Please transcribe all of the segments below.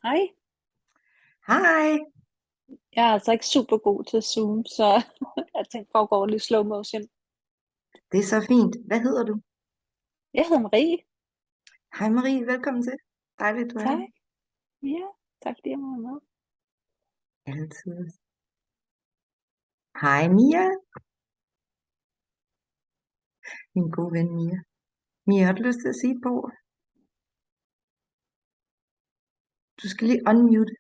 Hej. Hej, Jeg er altså ikke super god til Zoom, så jeg tænkte for at gå lidt slow motion. det er så fint. Hvad hedder du? Jeg hedder Marie. Hej Marie, velkommen til. Dejligt, du er her. Tak. Ja, tak fordi jeg må være med. Altid. Hej Mia, min gode ven Mia. Mia, har du lyst til at sige et par ord? Du skal lige unmute.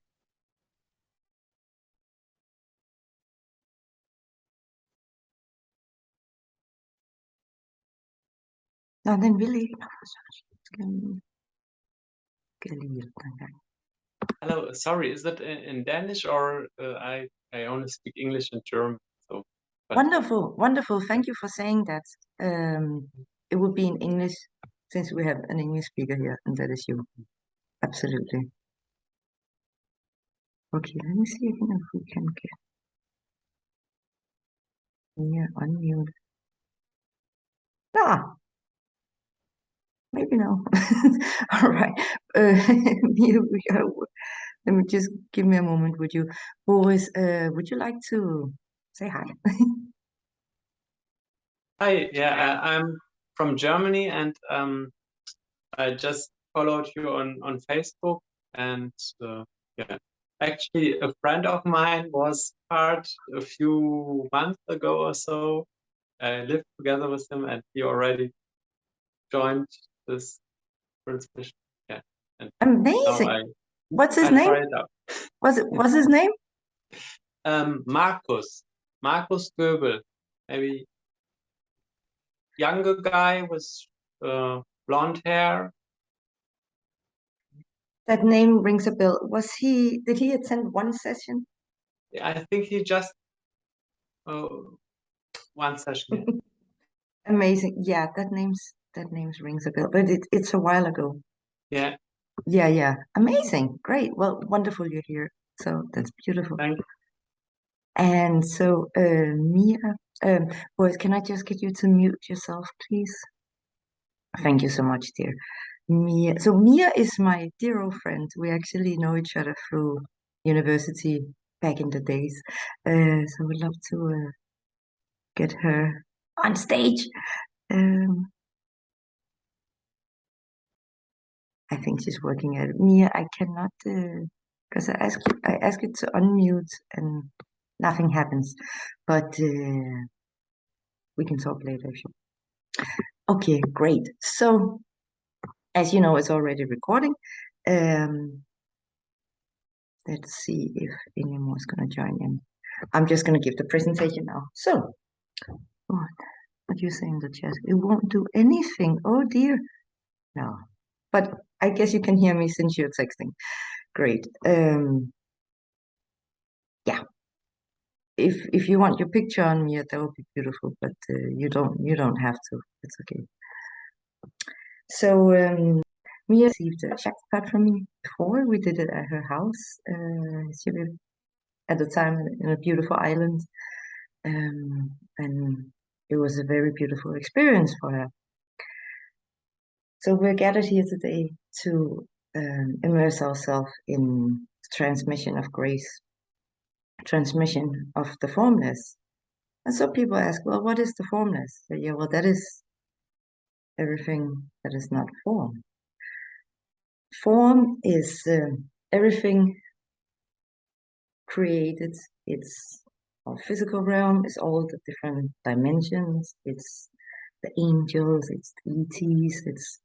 Nå, den vil ikke. Nå, for søren. Skal jeg lige hjælpe dig en gang. Hello, sorry, is that in Danish or I only speak English and German? So, Wonderful, wonderful. Thank you for saying that. It would be in English since we have an English speaker here, and that is you. Absolutely. Okay, let me see again if we can get Mia unmute. Ah, maybe no. All right. Mia, let me just give me a moment with you. Boris, would you like to say hi? hi, yeah, I'm from Germany, and I just followed you on Facebook, and yeah, actually a friend of mine was part a few months ago or so. I lived together with him, and he already joined this transmission. Yeah, and Amazing. now What's his I name? try it out. What's his name? Markus Goebel, maybe younger guy with blonde hair. That name rings a bell. Did he attend one session? I think he just one session. Yeah. Amazing. Yeah, that name's rings a bell, but it's a while ago. Yeah. Yeah. Amazing. Great. Well, wonderful you're here. So that's beautiful. Thank you. And so, Mia, boys, can I just get you to mute yourself, please? Thank you so much, dear. Mia. So Mia is my dear old friend. We actually know each other through university back in the days. So we'd love to get her on stage. I think she's working at it. Mia, I cannot, because I ask you to unmute and nothing happens. But we can talk later if you. Okay, great. So, as you know, it's already recording. Let's see if anyone is going to join in. I'm just going to give the presentation now. So, what do you say in the chat? It won't do anything. Oh dear. No, but I guess you can hear me since you're texting. Great. Yeah. If you want your picture on me, that would be beautiful. But you don't have to. It's okay. So Mia received a shaktipat from me before. We did it at her house. She lived at the time in a beautiful island, and it was a very beautiful experience for her. So we're gathered here today to immerse ourselves in transmission of grace, transmission of the formless. And so people ask, well, what is the formless? So, yeah, well, that is everything that is not form. Form is everything created. It's our physical realm, it's all the different dimensions, it's the angels, it's the ETs, it's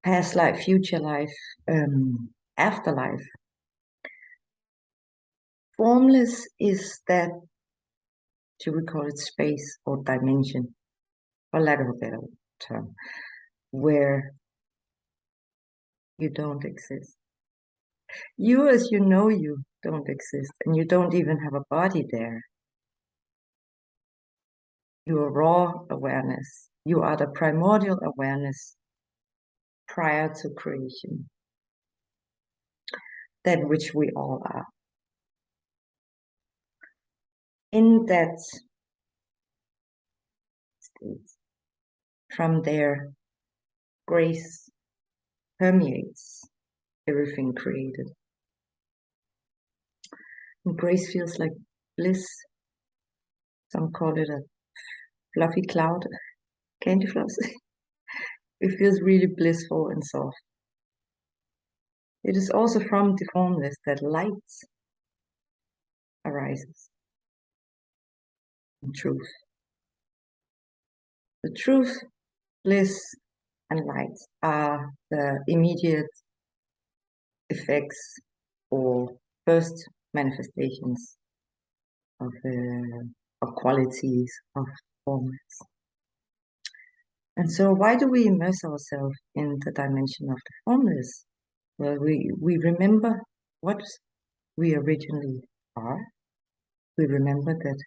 past life, future life, afterlife. Formless is that, should we call it space or dimension, for lack of a better term, where you don't exist. You as you know you don't exist, and you don't even have a body there. You are raw awareness. You are the primordial awareness prior to creation. That which we all are. In that state, from there, grace permeates everything created. And grace feels like bliss. Some call it a fluffy cloud, candy floss. It feels really blissful and soft. It is also from the formless that light arises. And truth. The truth, bliss, and light are the immediate effects or first manifestations of qualities of formless. And so why do we immerse ourselves in the dimension of the formless? Well, we remember what we originally are. We remember that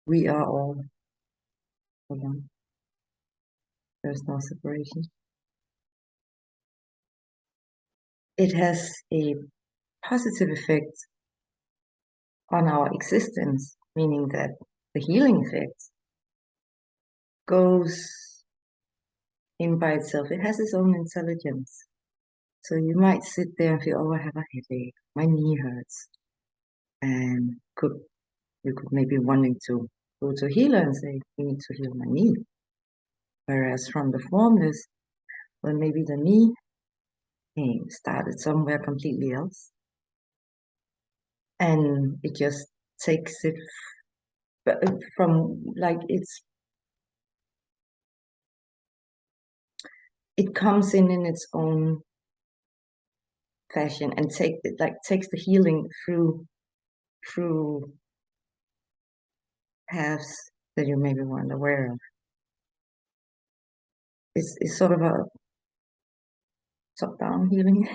we are all one. There's no separation. It has a positive effect on our existence, meaning that the healing effect goes in by itself. It has its own intelligence. So you might sit there and feel, oh, I have a headache, my knee hurts, and you could maybe wanting to go to a healer and say, you need to heal my knee. Whereas from the formless, well, maybe the knee started somewhere completely else, and it just takes it from like it comes in its own fashion and takes the healing through paths that you maybe weren't aware of. It's sort of a top-down healing,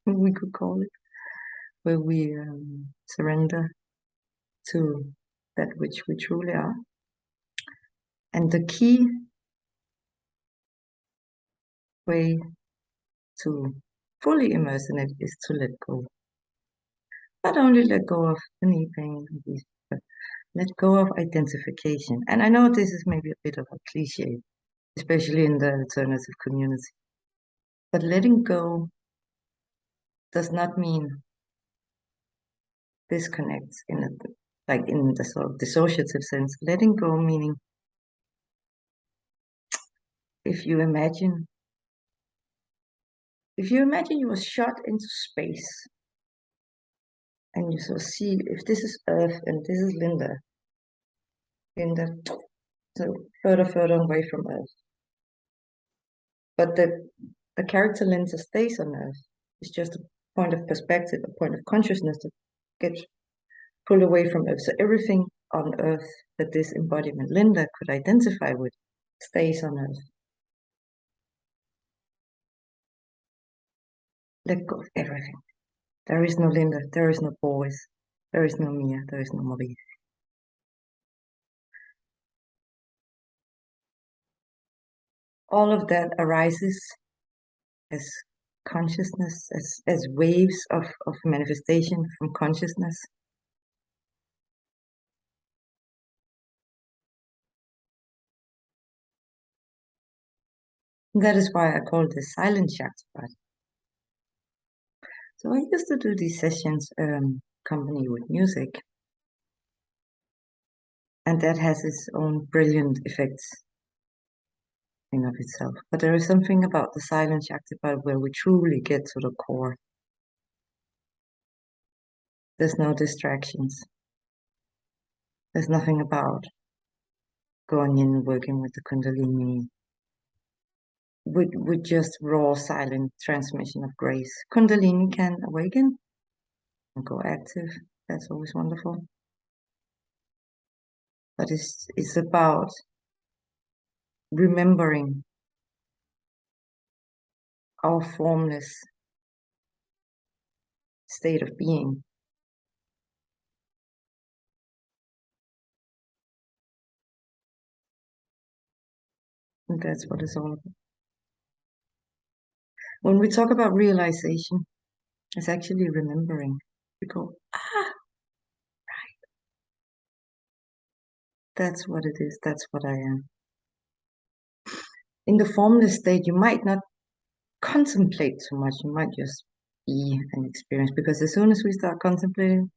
we could call it, where we surrender to that which we truly are. And the key way to fully immerse in it is to let go. Not only let go of the knee pain, but let go of identification. And I know this is maybe a bit of a cliche, especially in the alternative community. But letting go does not mean disconnect in the sort of dissociative sense. Letting go meaning if you imagine you were shot into space and you sort of see if this is Earth and this is Linda, so further away from Earth. But the character Linda stays on Earth. It's just a point of perspective, a point of consciousness that gets pulled away from Earth. So everything on Earth that this embodiment Linda could identify with stays on Earth. Let go of everything. There is no Linda, there is no boys, there is no Mia, there is no Maurice. All of that arises as consciousness, as waves of manifestation from consciousness. That is why I call this silent shaktipat. So I used to do these sessions accompanied with music, and that has its own brilliant effects in of itself. But there is something about the silent shaktipat where we truly get to the core. There's no distractions. There's nothing about going in and working with the kundalini. With just raw silent transmission of grace. Kundalini can awaken and go active. That's always wonderful. But it's about remembering our formless state of being. And that's what it's all about. When we talk about realization, it's actually remembering. We go, right. That's what it is. That's what I am. In the formless state, you might not contemplate too much. You might just be an experience, because as soon as we start contemplating,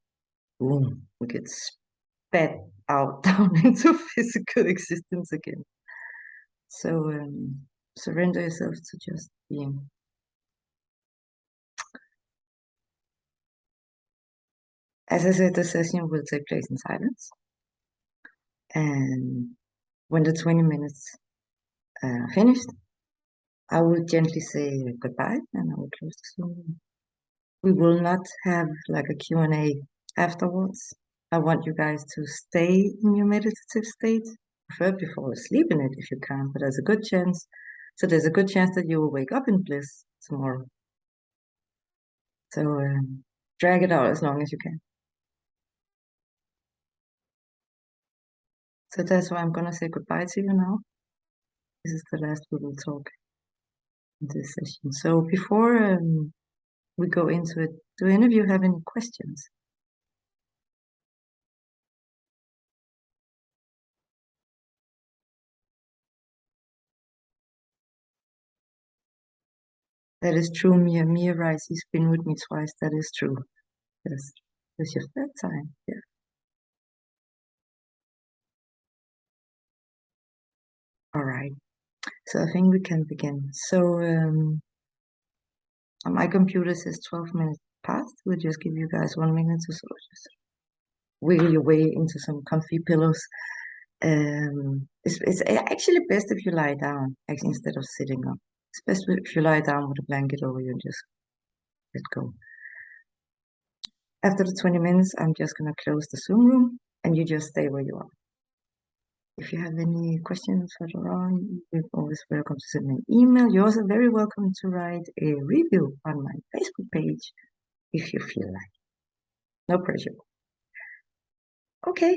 boom, we get spat out down into physical existence again. So surrender yourself to just being. As I said, the session will take place in silence. And when the 20 minutes are finished, I will gently say goodbye and I will close the Zoom. We will not have like a Q&A afterwards. I want you guys to stay in your meditative state, prefer before sleep in it if you can, but there's a good chance. So there's a good chance that you will wake up in bliss tomorrow. So drag it out as long as you can. So that's why I'm gonna say goodbye to you now. This is the last we will talk in this session. So before we go into it, do any of you have any questions? That is true, Mia. Mia writes, he's been with me twice. That is true. Yes. It's your third time. Yeah. All right. So I think we can begin. So on my computer says 12 minutes past. We'll just give you guys 1 minute to sort of just wiggle your way into some comfy pillows. It's actually best if you lie down actually, instead of sitting up. It's best if you lie down with a blanket over you and just let go. After the 20 minutes, I'm just going to close the Zoom room and you just stay where you are. If you have any questions further on, you're always welcome to send me an email. You're also very welcome to write a review on my Facebook page if you feel like. No pressure. Okay.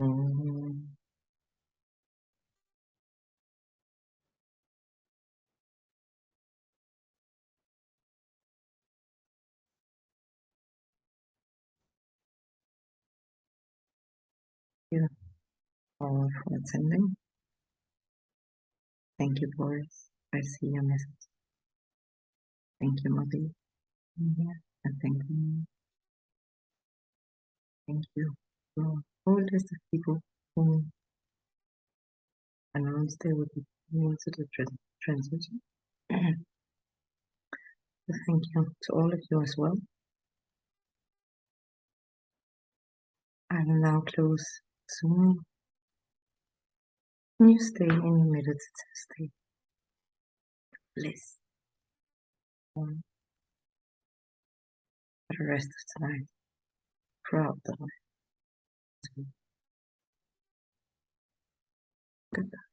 Mm. Thank you all for attending. Thank you, Boris. I see your message. Thank you, Mother. Yeah, and thank you for all list of people who announced they would be going to the transition. So thank you to all of you as well. I will now close Zoom. You stay in the meditative state. Bliss. For the rest of tonight. Throughout the night. Goodbye.